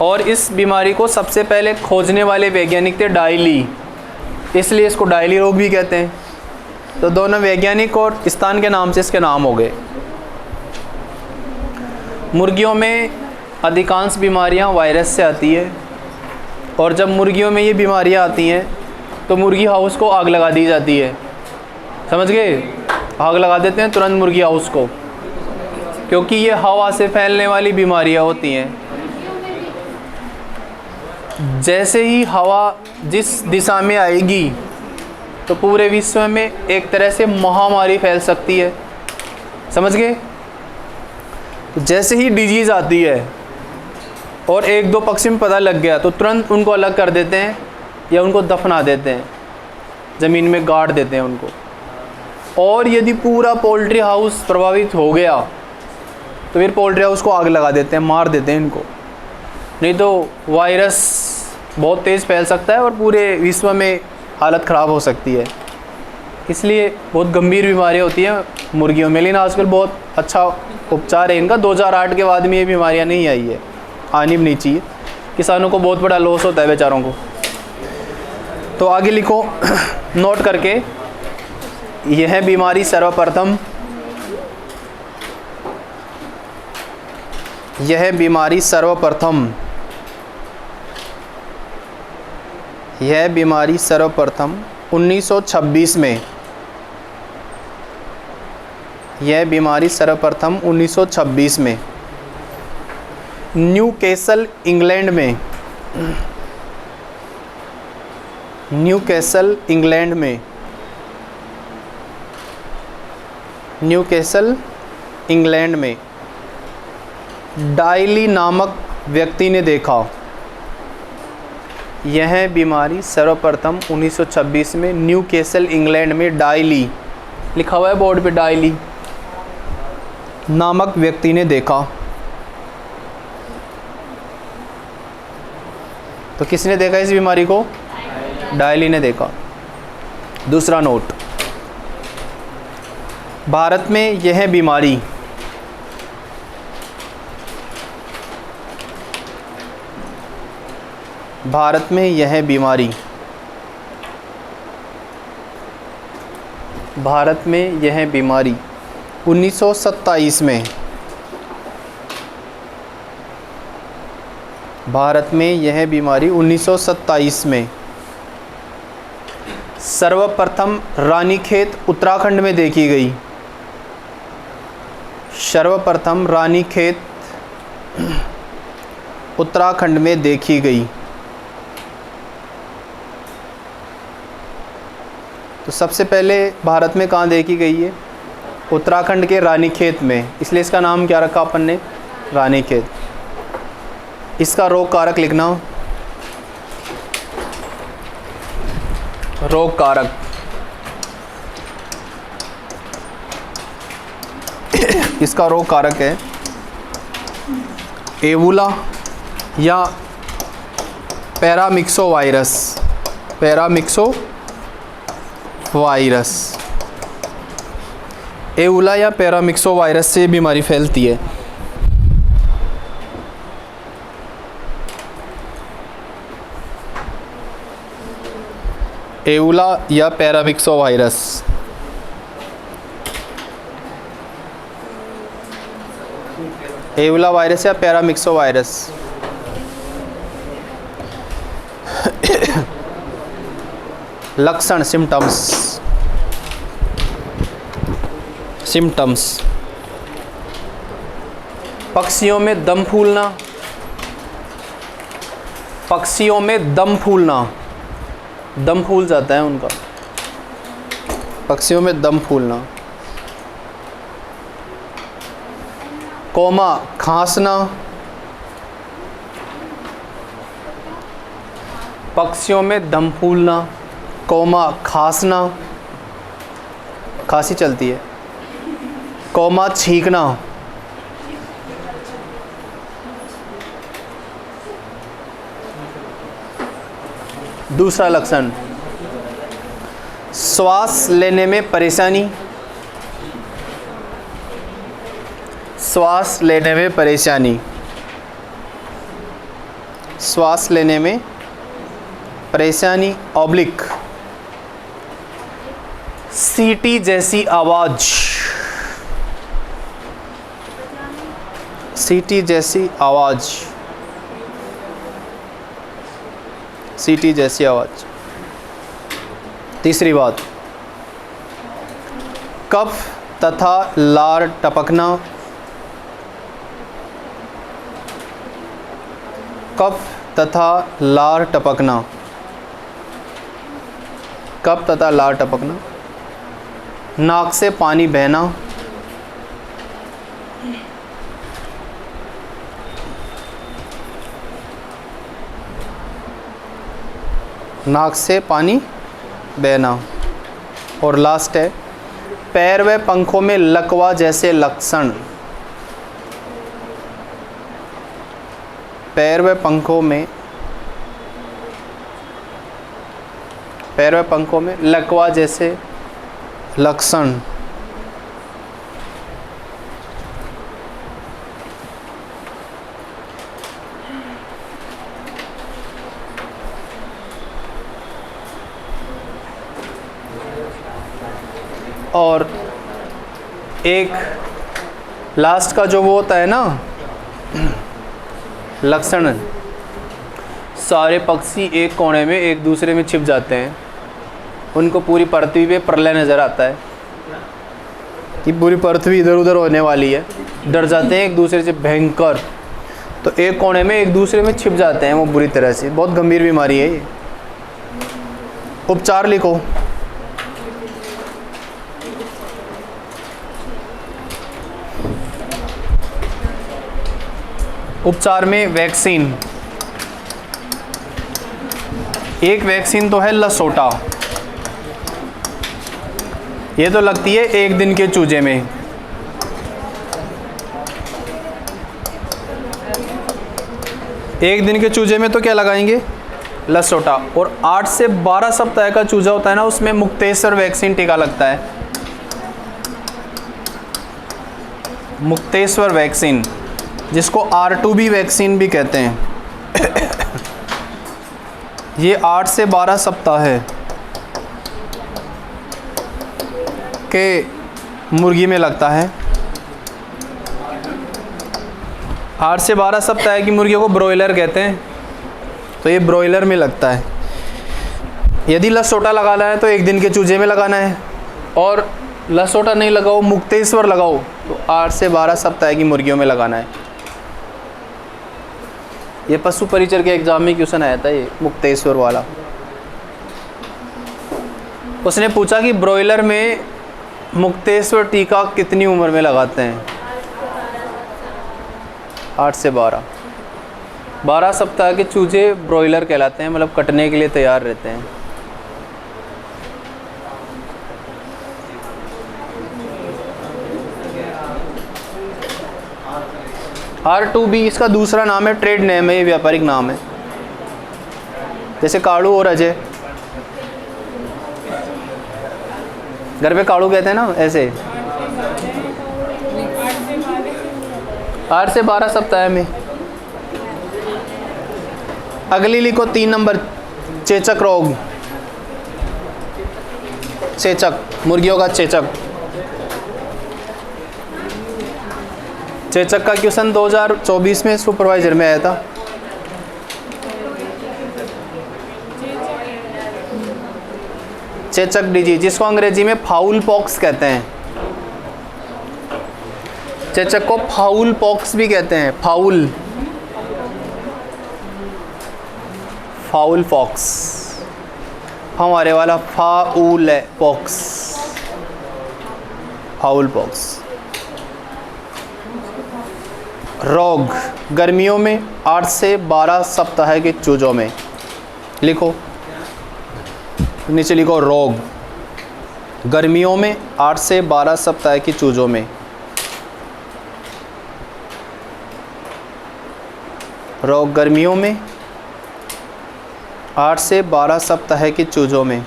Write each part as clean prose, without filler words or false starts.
और इस बीमारी को सबसे पहले खोजने वाले वैज्ञानिक थे डायली, इसलिए इसको डायली रोग भी कहते हैं। तो दोनों वैज्ञानिक और स्थान के नाम से इसके नाम हो गए। मुर्गियों में अधिकांश बीमारियां वायरस से आती है, और जब मुर्गियों में ये बीमारियां आती हैं तो मुर्गी हाउस को आग लगा दी जाती है। समझ गए? आग लगा देते हैं तुरंत मुर्गी हाउस को, क्योंकि ये हवा से फैलने वाली बीमारियां होती हैं। जैसे ही हवा जिस दिशा में आएगी तो पूरे विश्व में एक तरह से महामारी फैल सकती है। समझ गए? तो जैसे ही डिजीज़ आती है और एक दो पक्षी में पता लग गया तो तुरंत उनको अलग कर देते हैं या उनको दफना देते हैं, ज़मीन में गाड़ देते हैं उनको। और यदि पूरा पोल्ट्री हाउस प्रभावित हो गया तो फिर पोल्ट्री हाउस को आग लगा देते हैं, मार देते हैं इनको। नहीं तो वायरस बहुत तेज़ फैल सकता है और पूरे विश्व में हालत ख़राब हो सकती है। इसलिए बहुत गंभीर बीमारियाँ होती हैं मुर्गियों में, लेकिन आजकल बहुत अच्छा उपचार है इनका। 2008 के बाद में ये बीमारियाँ नहीं आई है, आनी भी नहीं चाहिए। किसानों को बहुत बड़ा लॉस होता है बेचारों को। तो आगे लिखो नोट करके, यह बीमारी सर्वप्रथम यह बीमारी सर्वप्रथम 1926 में, यह बीमारी सर्वप्रथम 1926 में न्यूकैसल इंग्लैंड में, न्यूकैसल इंग्लैंड में डायली नामक व्यक्ति ने देखा। यह बीमारी सर्वप्रथम 1926 में न्यूकैसल इंग्लैंड में डायली, लिखा हुआ है बोर्ड पे, डायली नामक व्यक्ति ने देखा। तो किसने देखा इस बीमारी को? डायली ने देखा। दूसरा नोट, भारत में यह बीमारी भारत में यह बीमारी 1927 में, भारत में यह बीमारी 1927 में सर्वप्रथम रानीखेत उत्तराखंड में देखी गई। सर्वप्रथम रानीखेत उत्तराखंड में देखी गई। तो सबसे पहले भारत में कहाँ देखी गई है? उत्तराखंड के रानीखेत में, इसलिए इसका नाम क्या रखा अपन ने? रानीखेत। इसका रोग कारक लिखना, रोग कारक इसका रोग कारक है एबोला या paramyxo virus. Paramyxo virus, Ebola या पैरामिक्सो वायरस से बीमारी फैलती है। एबोला या पैरामिक्सो वायरस। एबोला वायरस या पैरामिक्सो वायरस। लक्षण, सिम्टम्स, पक्षियों में दम फूलना, पक्षियों में दम फूलना, दम फूल जाता है उनका, पक्षियों में दम फूलना। कोमा, खांसना, पक्षियों में दम फूलना, कोमा, खांसना, खांसी चलती है। कोमा, छींकना, दूसरा लक्षण श्वास लेने में परेशानी, श्वास लेने में परेशानी। श्वास लेने में परेशानी ऑब्लिक सीटी जैसी आवाज़, सीटी जैसी आवाज़, सीटी जैसी आवाज़। तीसरी बात, कफ तथा लार टपकना, कफ तथा लार टपकना, कफ तथा लार टपकना, नाक से पानी बहना, नाक से पानी बहना। और लास्ट है, पैर व पंखों में लकवा जैसे लक्षण, पैर व पंखों में, पैर व पंखों में लकवा जैसे लक्षण। और एक लास्ट का जो वो होता है ना लक्षण, सारे पक्षी एक कोने में एक दूसरे में छिप जाते हैं, उनको पूरी पृथ्वी पे प्रलय नज़र आता है कि पूरी पृथ्वी इधर उधर होने वाली है, डर जाते हैं एक दूसरे से भयंकर, तो एक कोने में एक दूसरे में छिप जाते हैं वो बुरी तरह से। बहुत गंभीर बीमारी है ये। उपचार लिखो। उपचार में वैक्सीन, एक वैक्सीन तो है लसोटा, ये तो लगती है एक दिन के चूजे में। एक दिन के चूजे में तो क्या लगाएंगे, लसोटा। और 8 से 12 सप्ताह का चूजा होता है ना, उसमें मुक्तेश्वर वैक्सीन टीका लगता है, मुक्तेश्वर वैक्सीन, जिसको R2B वैक्सीन भी कहते हैं। ये 8 से 12 सप्ताह है के मुर्गी में लगता है। 8 से 12 सप्ताह की मुर्गियों को ब्रॉयलर कहते हैं, तो ये ब्रॉयलर में लगता है। यदि लसोटा लगाना है तो एक दिन के चूजे में लगाना है, और लसोटा नहीं लगाओ, मुक्तेश्वर लगाओ, तो 8 से 12 सप्ताह की मुर्गियों में लगाना है। ये पशु परिचर के एग्जाम में क्वेश्चन आया था, ये मुक्तेश्वर वाला। उसने पूछा कि ब्रॉयलर में मुक्तेश्वर टीका कितनी उम्र में लगाते हैं। 8 से 12 सप्ताह के चूजे ब्रॉयलर कहलाते हैं, मतलब कटने के लिए तैयार रहते हैं। R2B इसका दूसरा नाम है, ट्रेड नेम है, ये व्यापारिक नाम है। जैसे काड़ू और अजय, घर पे काड़ू कहते हैं ना, ऐसे 8 से 12 सप्ताह में। अगली लिखो 3 नंबर, चेचक रोग, चेचक, मुर्गियों का चेचक। चेचक का क्वेश्चन 2024 में सुपरवाइजर में आया था। चेचक डिजीज, जिसको अंग्रेजी में फाउल पॉक्स कहते हैं। चेचक को फाउल पॉक्स भी कहते हैं, फाउल, फाउल पॉक्स, हमारे वाला फाउल है, पॉक्स, फाउल पॉक्स। रोग, गर्मियों में 8 से 12 सप्ताह के चूजों में। लिखो, नीचे लिखो रोग, गर्मियों में 8 से 12 सप्ताह की चूजों में। रोग गर्मियों में 8 से 12 सप्ताह की चूजों में।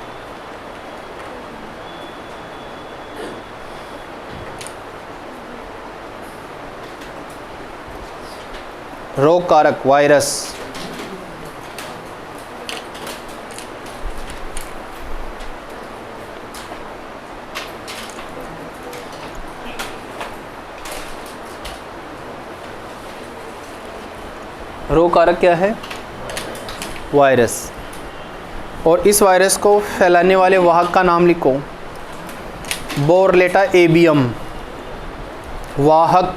रोग कारक, वायरस, रोग कारक क्या है? वायरस। और इस वायरस को फैलाने वाले वाहक का नाम लिखो, बोरलेटा एबियम वाहक।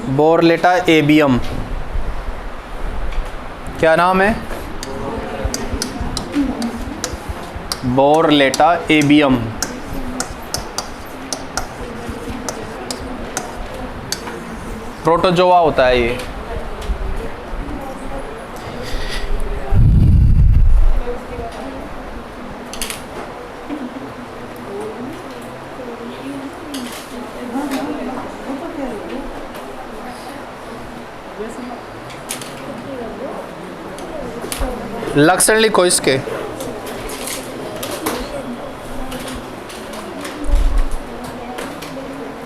बोरलेटा एबियम क्या नाम है? बोरलेटा एबियम। प्रोटोजोआ होता है ये। लक्षण लिखो इसके।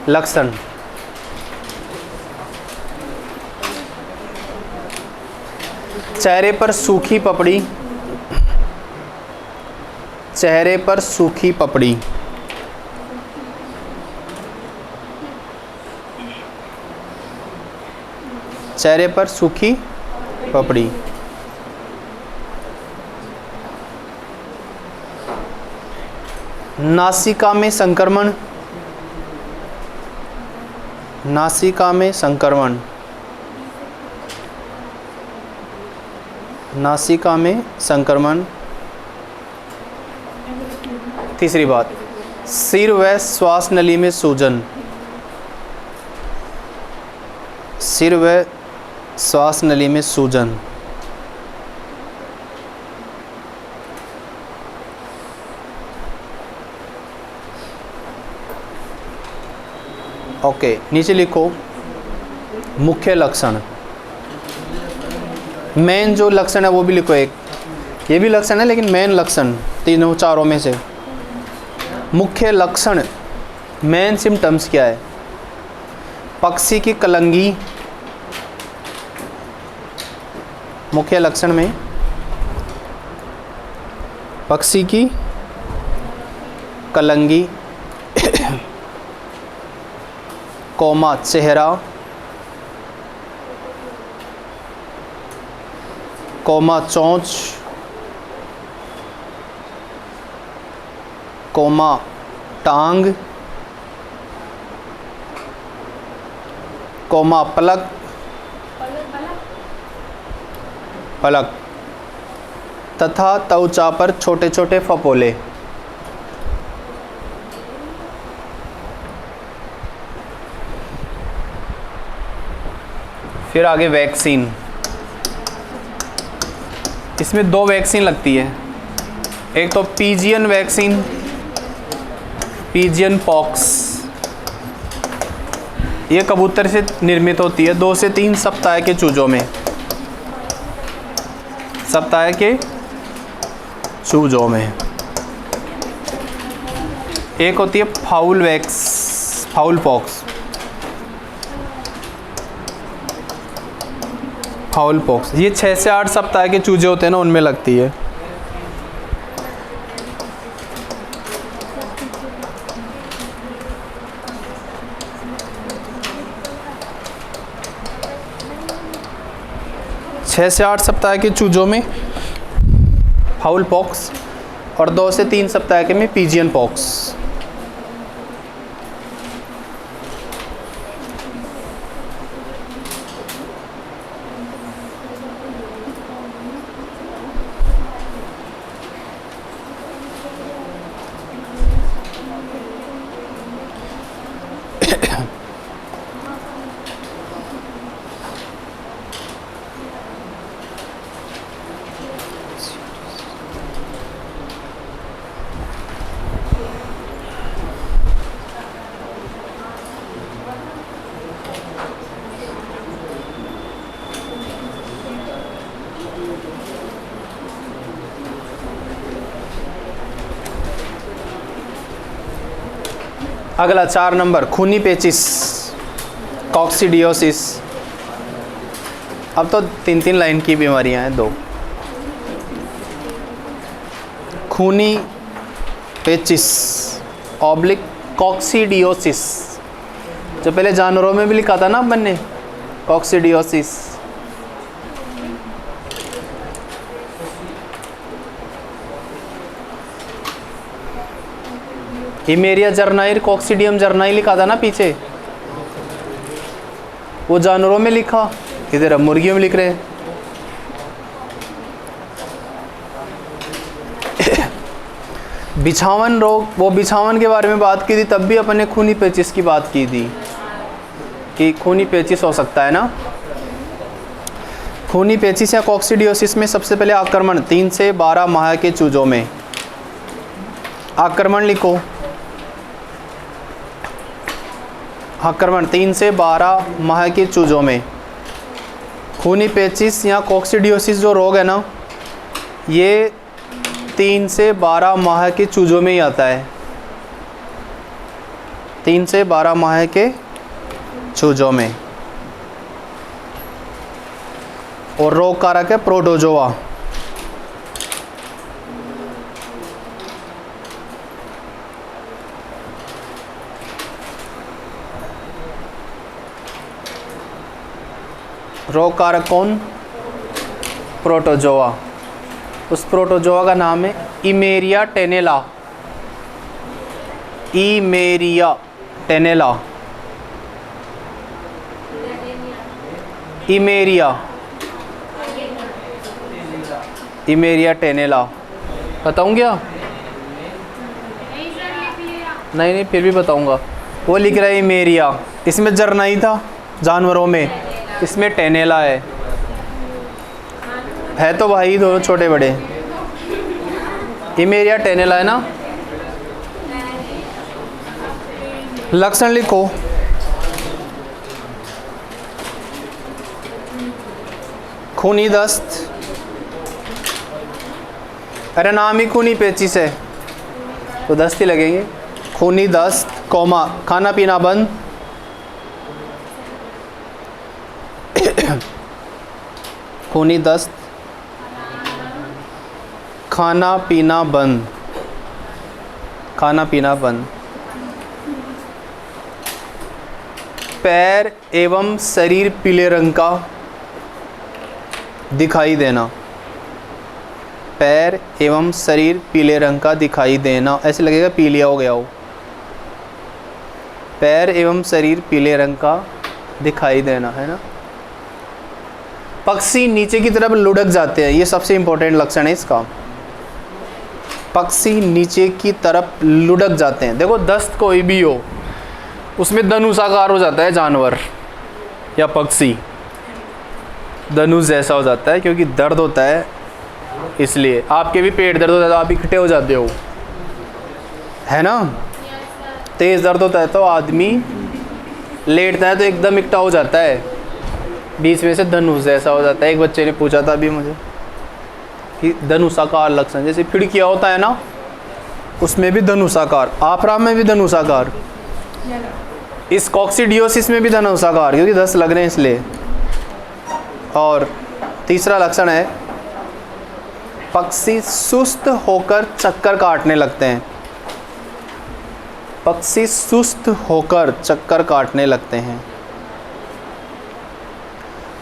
लक्षण चेहरे पर सूखी पपड़ी, चेहरे पर सूखी पपड़ी, चेहरे पर सूखी पपड़ी, नासिका में संक्रमण, नासिका में संक्रमण, नासिका में संक्रमण। तीसरी बात, सिर व श्वास नली में सूजन, सिर व श्वास नली में सूजन। ओके, नीचे लिखो मुख्य लक्षण। मेन जो लक्षण है वो भी लिखो एक, ये भी लक्षण है लेकिन मेन लक्षण तीनों चारों में से। मुख्य लक्षण, मेन सिम्टम्स क्या है? पक्षी की कलंगी, मुख्य लक्षण में पक्षी की कलंगी, कोमा चेहरा, कोमा चोंच, कोमा टांग, कोमा पलक, पलक तथा त्वचा पर छोटे छोटे फपोले। फिर आगे वैक्सीन, इसमें 2 वैक्सीन लगती है, एक तो पीजियन वैक्सीन, पीजियन पॉक्स, ये कबूतर से निर्मित होती है 2 से 3 सप्ताह के चूजों में, सप्ताह के चूजों में। एक होती है फाउल पॉक्स, फाउल पॉक्स, ये 6 से 8 सप्ताह के चूजे होते हैं ना, उनमें लगती है। छः से 8 सप्ताह के चूजों में फाउल पॉक्स और 2 से 3 सप्ताह के में पीजियन पॉक्स। अगला 4 नंबर, खूनी पेचिस, कॉक्सिडियोसिस। अब तो 3-3 लाइन की बीमारियां हैं 2। खूनी पेचिस ऑब्लिक कॉक्सीडियोसिस, जो पहले जानवरों में भी लिखा था ना अपन ने, कॉक्सीडियोसिस। हिमेरिया जर्नाइर, कॉक्सीडियम जर्नाई लिखा था ना पीछे, वो जानवरों में लिखा, इधर अब मुर्गियों में लिख रहे हैं। बिछावन रोग, वो बिछावन के बारे में बात की थी, तब भी अपन ने खूनी पेचिश की बात की थी कि खूनी पेचिश हो सकता है ना। खूनी पेचिश या कॉक्सीडियोसिस में सबसे पहले आक्रमण 3 से 12 माह के चूजों में। आक्रमण लिखो, आक्रमण 3 से 12 माह के चूजों में। खूनी पेचिश या कॉक्सीडियोसिस जो रोग है ना, ये 3 से 12 माह के चूजों में ही आता है। 3 से 12 माह के चूजों में। और रोग कारक है प्रोटोजोआ। रोग कारक कौन? प्रोटोजोआ। उस प्रोटोजोआ का नाम है इमेरिया टेनेला। इमेरिया टेनेला, इमेरिया, इमेरिया टेनेला। बताऊँ क्या? नहीं, फिर भी बताऊँगा। वो लिख रहा है इमेरिया, इसमें जर्नाई था जानवरों में, इसमें टेनेला है तो भाई दोनों छोटे बड़े। इमेरिया टेनेला है ना। लक्षण लिखो, खूनी दस्त, अरे नाम ही खूनी पेचिश है तो दस्त ही लगेंगे। खूनी दस्त, कौमा, खाना पीना बंद, खूनी दस्त, खाना पीना बंद, खाना पीना बंद। पैर एवं शरीर पीले रंग का दिखाई देना, पैर एवं शरीर पीले रंग का दिखाई देना, ऐसे लगेगा पीलिया हो गया हो। पैर एवं शरीर पीले रंग का दिखाई देना, है ना। पक्षी नीचे की तरफ लुढ़क जाते हैं, ये सबसे इम्पोर्टेंट लक्षण है इसका। पक्षी नीचे की तरफ लुढ़क जाते हैं। देखो दस्त कोई भी हो, उसमें धनुषाकार हो जाता है जानवर या पक्षी, धनुष जैसा हो जाता है, क्योंकि दर्द होता है इसलिए। आपके भी पेट दर्द होता है तो आप इकट्ठे हो जाते हो, है ना। तेज़ दर्द होता है तो आदमी लेटता है तो एकदम इकट्ठा हो जाता है, बीच में से धनुष जैसा हो जाता है। एक बच्चे ने पूछा था अभी मुझे कि धनुषाकार लक्षण, जैसे खिड़कियाँ होता है ना, उसमें भी धनुषाकार, आफरा में भी धनुषाकार, इस कॉक्सीडियोसिस में भी धनुषाकार, क्योंकि 10 लग रहे हैं इसलिए। और तीसरा लक्षण है पक्षी सुस्त होकर चक्कर काटने लगते हैं। पक्षी सुस्त होकर चक्कर काटने लगते हैं,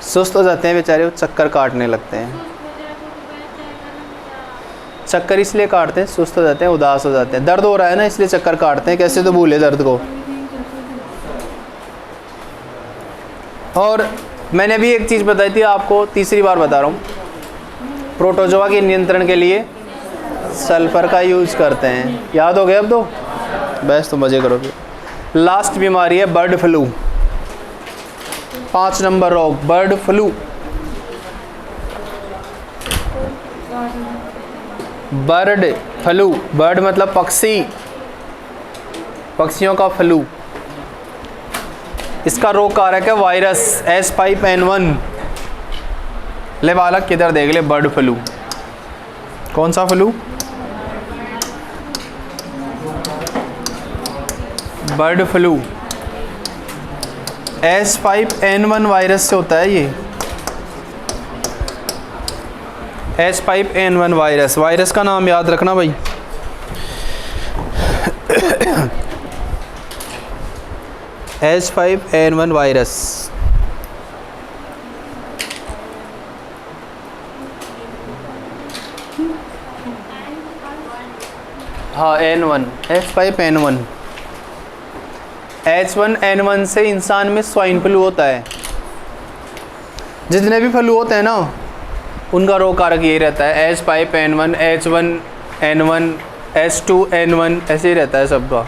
सुस्त हो जाते हैं बेचारे, वो चक्कर काटने लगते हैं। चक्कर इसलिए काटते हैं, सुस्त हो जाते हैं, उदास हो जाते हैं, दर्द हो रहा है ना इसलिए चक्कर काटते हैं, कैसे तो भूले दर्द को। और मैंने भी एक चीज़ बताई थी आपको, तीसरी बार बता रहा हूँ, प्रोटोजोआ के नियंत्रण के लिए सल्फर का यूज करते हैं। याद हो गया अब तो, बस तो मज़े करोगे। लास्ट बीमारी है बर्ड फ्लू, 5 नंबर रोग bird flu. Bird flu, bird मतलब पक्षी, पक्षियों का फ्लू। इसका रोग कारक है वायरस H5N1। ले बालक किधर देख ले, बर्ड फ्लू, कौन सा flu? Bird flu H5N1 virus से होता है ये, H5N1 वायरस। वायरस का नाम याद रखना भाई। H5N1 virus. हाँ N1, H5N1। H1N1 से इंसान में स्वाइन फ्लू होता है। जितने भी फ्लू होते हैं ना उनका रोग कारक यही रहता है, H5N1, H1N1, H2N1 ऐसे ही रहता है सबका।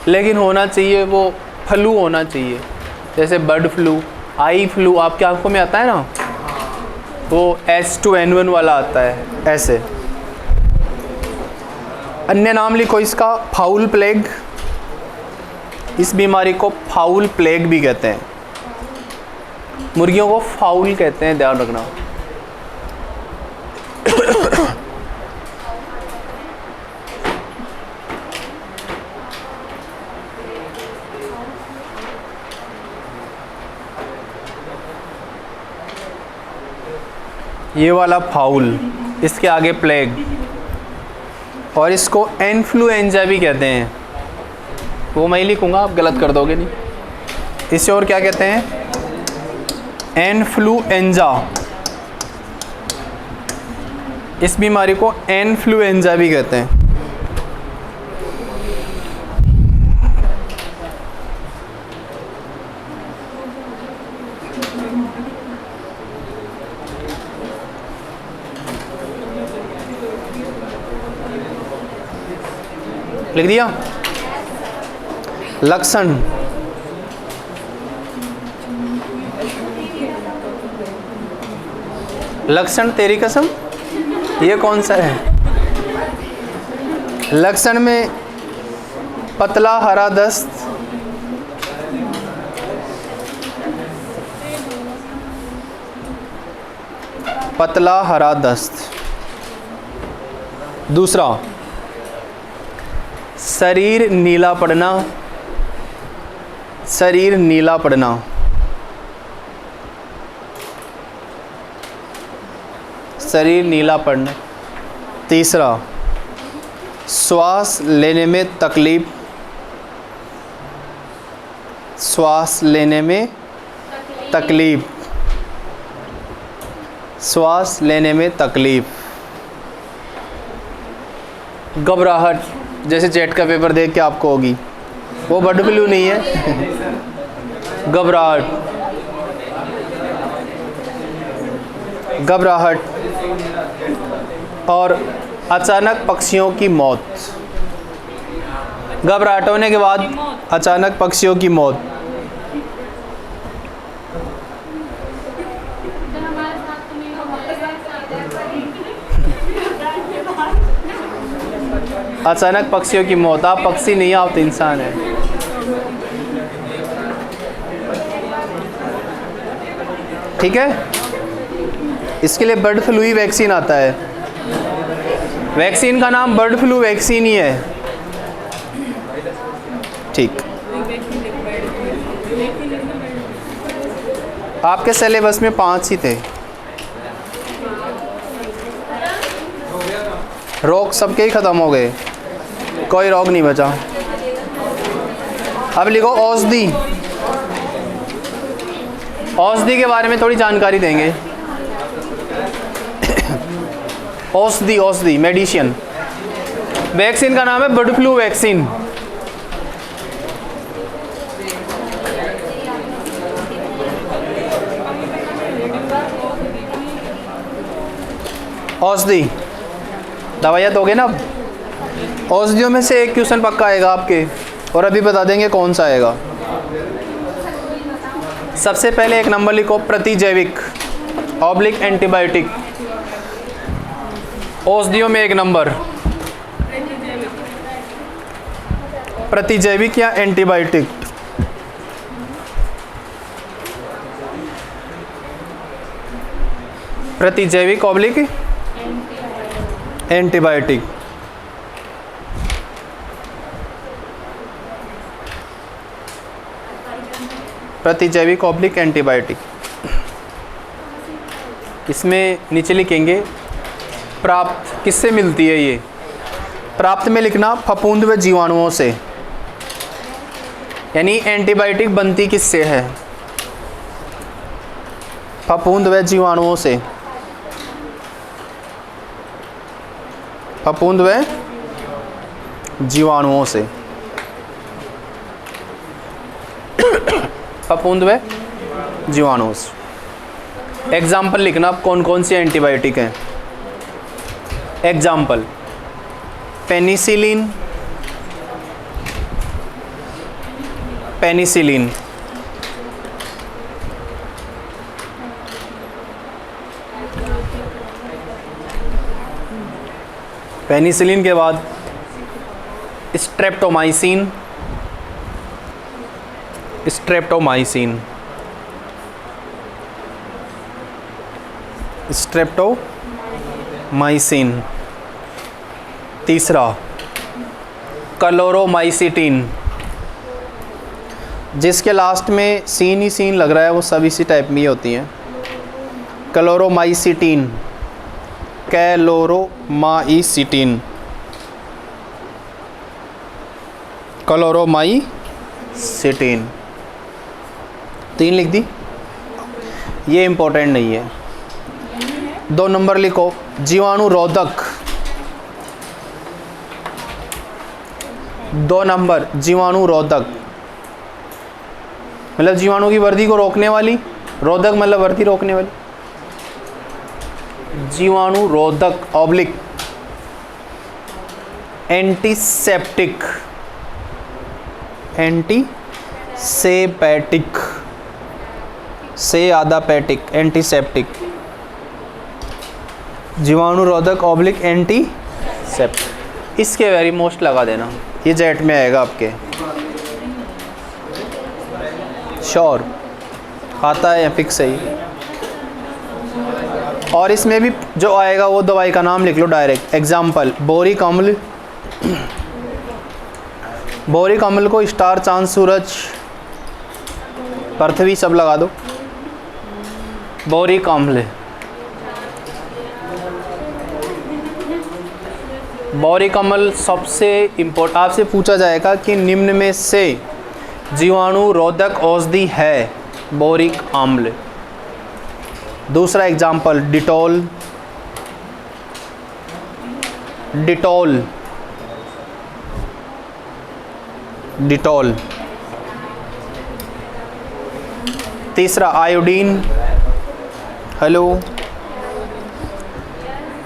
लेकिन होना चाहिए वो फ्लू होना चाहिए, जैसे बर्ड फ्लू, आई फ्लू आपकी आंखों में आता है ना, वो H2N1 वाला आता है ऐसे। अन्य नाम लिखो इसका, फाउल प्लेग। इस बीमारी को फाउल प्लेग भी कहते हैं। मुर्गियों को फाउल कहते हैं, ध्यान रखना। ये वाला फाउल, इसके आगे प्लेग, और इसको इन्फ्लुएंजा भी कहते हैं। वो मैं ही लिखूंगा, आप गलत कर दोगे नहीं। इसे और क्या कहते हैं? इन्फ्लुएंजा। इस बीमारी को इन्फ्लुएंजा भी कहते हैं। लिख दिया? लक्षण, लक्षण तेरी कसम, ये कौन सा है? लक्षण में पतला हरा दस्त, पतला हरा दस्त। दूसरा, शरीर नीला पड़ना, शरीर नीला पड़ना। शरीर नीला पड़ना। तीसरा, श्वास लेने में तकलीफ, श्वास लेने में तकलीफ, श्वास लेने में तकलीफ। घबराहट, जैसे जेट का पेपर देख के आपको होगी, वो बर्ड फ्लू नहीं है। घबराहट, घबराहट और अचानक पक्षियों की मौत। घबराहट होने के बाद अचानक पक्षियों की मौत। अचानक पक्षियों की मौत। आप पक्षी नहीं, आप तो इंसान है। ठीक है, इसके लिए बर्ड फ्लू ही वैक्सीन आता है। वैक्सीन का नाम बर्ड फ्लू वैक्सीन ही है। ठीक, आपके सिलेबस में 5 ही थे। रोग सबके ही खत्म हो गए, कोई रोग नहीं बचा। अब लिखो औषधि। औषधि के बारे में थोड़ी जानकारी देंगे। औषधि, औषधि मेडिसिन। वैक्सीन का नाम है बर्ड फ्लू वैक्सीन। औषधि दवाइयाँ दोगे ना। अब औषधियों में से एक क्वेश्चन पक्का आएगा आपके, और अभी बता देंगे कौन सा आएगा। सबसे पहले एक नंबर लिखो, प्रतिजैविक ऑब्लिक एंटीबायोटिक। औषधियों में एक नंबर प्रतिजैविक या एंटीबायोटिक। प्रतिजैविक ऑब्लिक एंटीबायोटिक। प्रतिजैविक ऑब्लिक एंटीबायोटिक। इसमें नीचे लिखेंगे प्राप्त किससे मिलती है ये। प्राप्त में लिखना फफूंद व जीवाणुओं से। यानी एंटीबायोटिक बनती किससे है? फफूंद व जीवाणुओं से। फफूंद व जीवाणुओं से। फफूंद व जीवाणुओं से। एग्जाम्पल लिखना आप कौन कौन सी एंटीबायोटिक हैं। एग्जाम्पल पेनिसिलिन, पेनिसिलिन, पेनिसिलिन के बाद स्ट्रेप्टोमाइसिन, स्ट्रेप्टोमाइसिन, स्ट्रेप्टोमाइसिन। तीसरा क्लोरोमाइसिटिन, जिसके लास्ट में सीन ही सीन लग रहा है वो सब इसी टाइप में ही होती हैं। Chloromycetin, Chloromycetin, Chloromycetin. 3 लिख दी, ये इम्पोर्टेंट नहीं है। 2 नंबर लिखो जीवाणुरोधक। 2 नंबर जीवाणुरोधक मतलब जीवाणु की वृद्धि को रोकने वाली, रोधक मतलब वृद्धि रोकने वाली। जीवाणुरोधक ऑब्लिक एंटीसेप्टिक, एंटीसेपेटिक, से आधा पैटिक, एंटीसेप्टिक। जीवाणुरोधक ऑब्लिक एंटीसेप्टिक। इसके वेरी मोस्ट लगा देना, ये जेट में आएगा आपके। श्योर आता है या फिक्स है। और इसमें भी जो आएगा वो दवाई का नाम लिख लो डायरेक्ट। एग्जाम्पल बोरिक अम्ल, बोरिक अम्ल को स्टार, चांद, सूरज, पृथ्वी सब लगा दो। बोरिक अम्ल, बोरिक अम्ल सबसे इम्पोर्टेंट। आपसे पूछा जाएगा कि निम्न में से जीवाणु रोधक औषधि है बोरिक अम्ल। दूसरा एग्जाम्पल डिटॉल, डिटॉल, डिटॉल। तीसरा आयोडीन। हेलो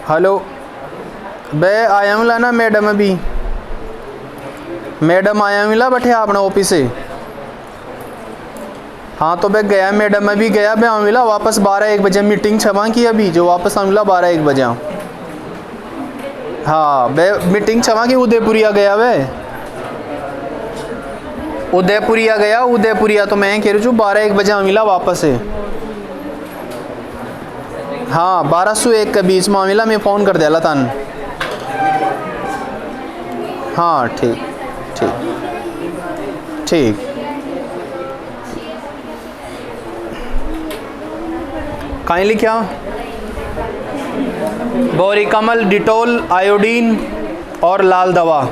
हेलो बे आया मिला ना मैडम, अभी मैडम आया मिला बैठे आपने ऑफिस से। हाँ तो मैं गया, मैडम मैं भी गया, मैं मिला वापस 12-1 बजे मीटिंग छवा की अभी, जो वापस मिला 12-1 बजे। हाँ मैं मीटिंग छवा की उदयपुरिया गया, वे उदयपुरिया गया, उदयपुरिया। तो मैं कह रही हूँ 12-1 बजे मिला वापस से। हाँ 12 से 1 के बीच में मिला, मैं फ़ोन कर दिया तन। हाँ ठीक ठीक ठीक। कहीं लिखा बोरिक अम्ल, डिटॉल, आयोडीन और लाल दवा।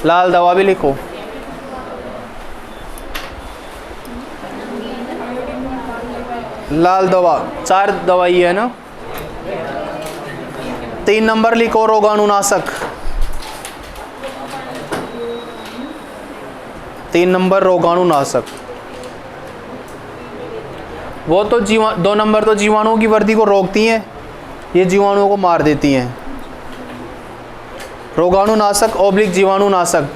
लाल दवा भी लिखो। लाल दवा 4 दवाई है ना। 3 नंबर लिखो रोगाणुनाशक। 3 नंबर रोगाणुनाशक। वो तो 2 नंबर तो जीवाणुओं की वृद्धि को रोकती हैं, ये जीवाणुओं को मार देती हैं। रोगाणुनाशक ऑब्लिक जीवाणुनाशक,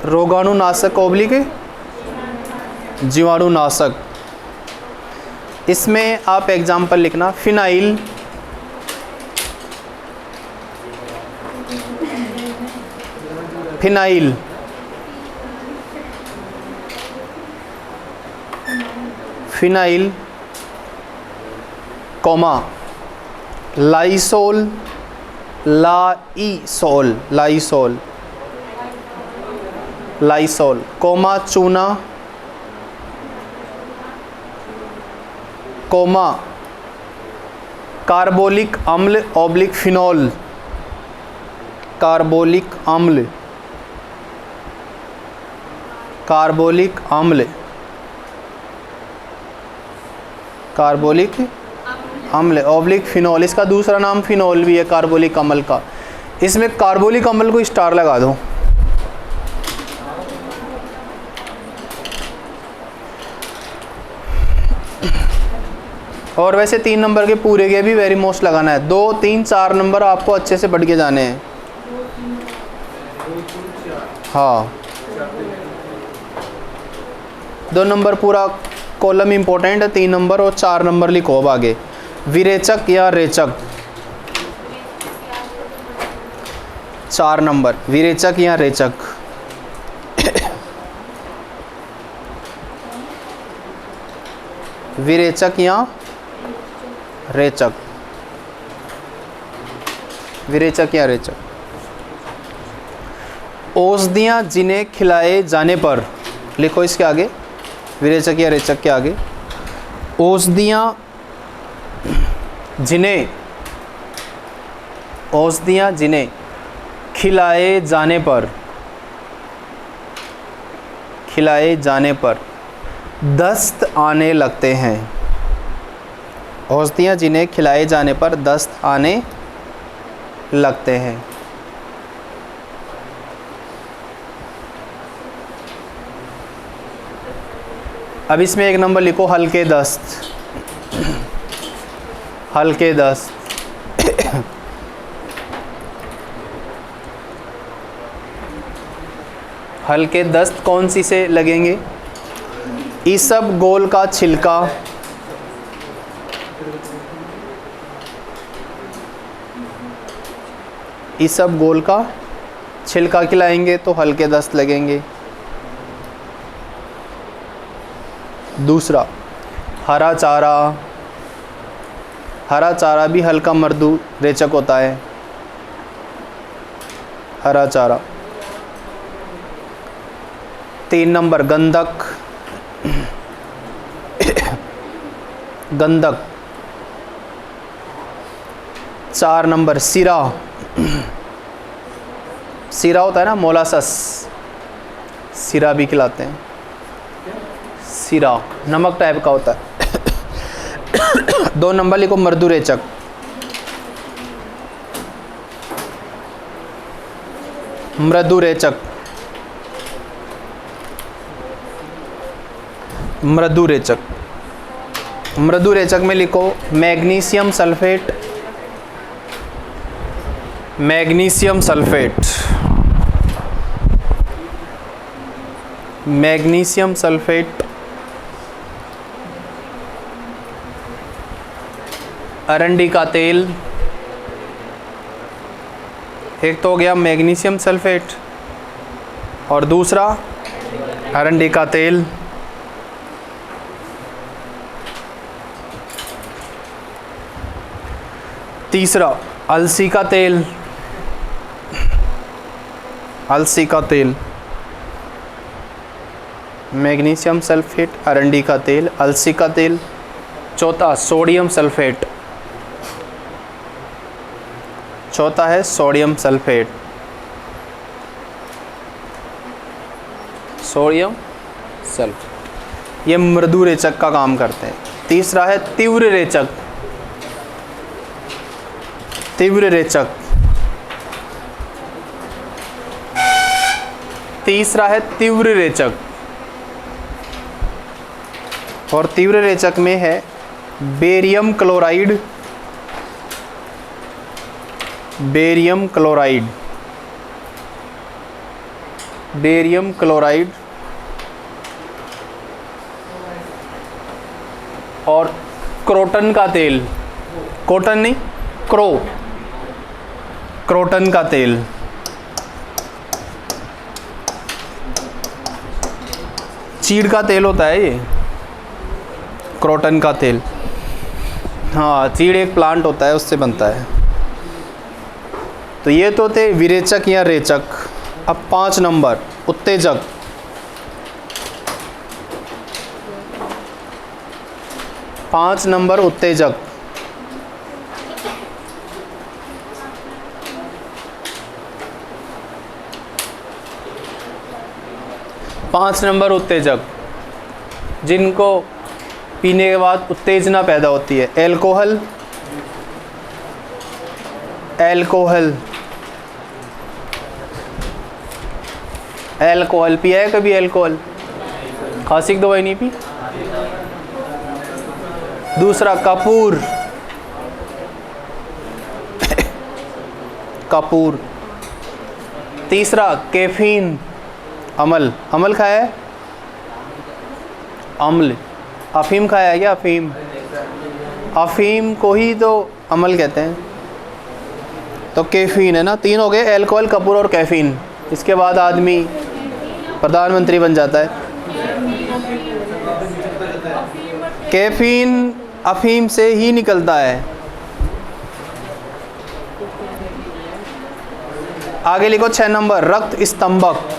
रोगाणुनाशक ऑब्लिक जीवाणुनाशक। इसमें आप एग्जाम्पल लिखना phenyl, phenyl, phenyl, comma Lysol, Lysol, Lysol, Lysol, comma चूना, कोमा कार्बोलिक अम्ल ऑब्लिक फिनॉल, कार्बोलिक अम्ल कार्बोलिक अम्ल, कार्बोलिक अम्ल ऑब्लिक फिनॉल, इसका दूसरा नाम फिनॉल भी है कार्बोलिक अम्ल का। इसमें कार्बोलिक अम्ल को स्टार लगा दो। और वैसे 3 नंबर के पूरे के भी वेरी मोस्ट लगाना है। 2, 3, 4 नंबर आपको अच्छे से बढ़ के जाने हैं। हाँ, 2 नंबर पूरा कॉलम इंपॉर्टेंट है, 3 नंबर और 4 नंबर लिखो अब आगे। विरेचक या रेचक, 4 नंबर विरेचक या रेचक। विरेचक या रेचक, विरेचक या रेचक। औषधियाँ जिन्हें खिलाए जाने पर, लिखो इसके आगे, विरेचक या रेचक के आगे। औषधियाँ जिन्हें, औषधियाँ जिन्हें खिलाए जाने पर, खिलाए जाने पर दस्त आने लगते हैं। औषधियाँ जिन्हें खिलाए जाने पर दस्त आने लगते हैं। अब इसमें 1 नंबर लिखो हल्के दस्त, हल्के दस्त। हल्के दस्त कौन सी से लगेंगे? इसबगोल का छिलका, इसबगोल का छिलका खिलाएंगे तो हल्के दस्त लगेंगे। दूसरा हरा चारा, हरा चारा भी हल्का मृदु रेचक होता है, हरा चारा। 3 नंबर गंधक, गंधक। 4 नंबर सिरा, सिरा होता है ना मोलासस, सिरा भी खिलाते हैं। सिरा नमक टाइप का होता है। 2 नंबर लिखो मृदु रेचक, मृदु रेचक, मृदु रेचक। मृदु रेचक में लिखो magnesium sulphate, magnesium sulphate, magnesium sulphate. अरंडी का तेल, एक तो हो गया मैग्नीशियम सल्फेट और दूसरा अरंडी का तेल। तीसरा अलसी का तेल, अलसी का तेल। मैग्नीशियम सल्फेट, अरंडी का तेल, अलसी का तेल। चौथा सोडियम सल्फेट, चौथा है सोडियम सल्फेट, सोडियम सल्फेट। ये मृदु रेचक का काम करते हैं। तीसरा है तीव्र रेचक, तीव्र रेचक। तीसरा है तीव्र रेचक और तीव्र रेचक में है barium chloride, barium chloride, barium chloride और क्रोटन का तेल, कॉटन नहीं क्रोटन का तेल। चीड़ का तेल होता है ये, क्रोटन का तेल। हाँ, चीड़ एक प्लांट होता है, उससे बनता है। तो ये तो थे विरेचक या रेचक। अब 5 नंबर उत्तेजक। पाँच नंबर उत्तेजक। 5 नंबर उत्तेजक जिनको पीने के बाद उत्तेजना पैदा होती है। एल्कोहल, एल्कोहल, एल्कोहल पिया है कभी? एल्कोहल, खांसी की दवाई नहीं पी? दूसरा कपूर, कपूर। तीसरा कैफीन, अमल, अमल खाया है? अम्ल, अफीम खाया है क्या? अफीम, अफीम को ही तो अमल कहते हैं। तो कैफीन है ना, 3 हो गए, एल्कोहल, कपूर और कैफीन। इसके बाद आदमी प्रधानमंत्री बन जाता है। कैफीन अफीम से ही निकलता है। आगे लिखो 6 नंबर, रक्त स्तंभक।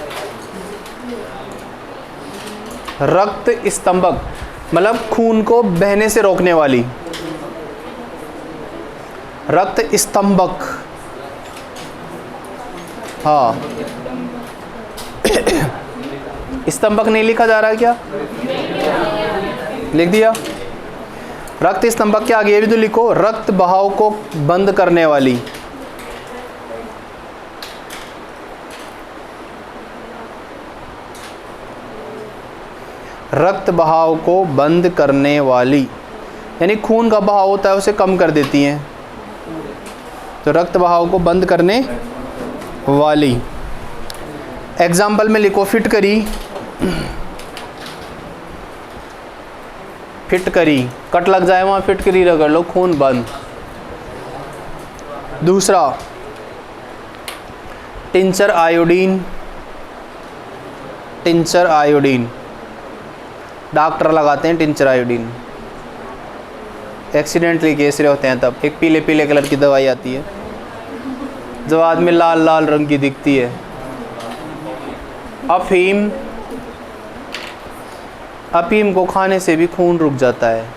रक्त स्तंभक मतलब खून को बहने से रोकने वाली। रक्त स्तंभक, हाँ। स्तंभक नहीं लिखा जा रहा है क्या? लिख दिया। रक्त स्तंभक के आगे ये भी तो लिखो, रक्त बहाव को बंद करने वाली। रक्त बहाव को बंद करने वाली यानी खून का बहाव होता है उसे कम कर देती हैं। तो रक्त बहाव को बंद करने वाली। एग्जाम्पल में लिखो फिटकरी, फिटकरी, कट लग जाए वहाँ फिटकरी रगड़ लो, खून बंद। दूसरा tincture iodine, tincture iodine, doctor लगाते हैं टिंचर आयोडीन। एक्सीडेंटली केस रहे होते हैं तब एक पीले पीले कलर की दवाई आती है, जब आदमी लाल लाल रंग की दिखती है। अफीम, अफीम को खाने से भी खून रुक जाता है।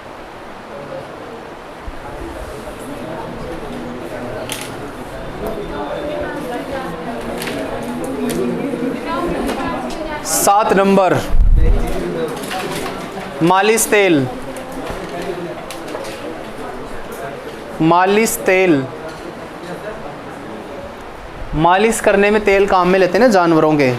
सात नंबर मालिश तेल, मालिश तेल। मालिश करने में तेल काम में लेते हैं ना जानवरों के,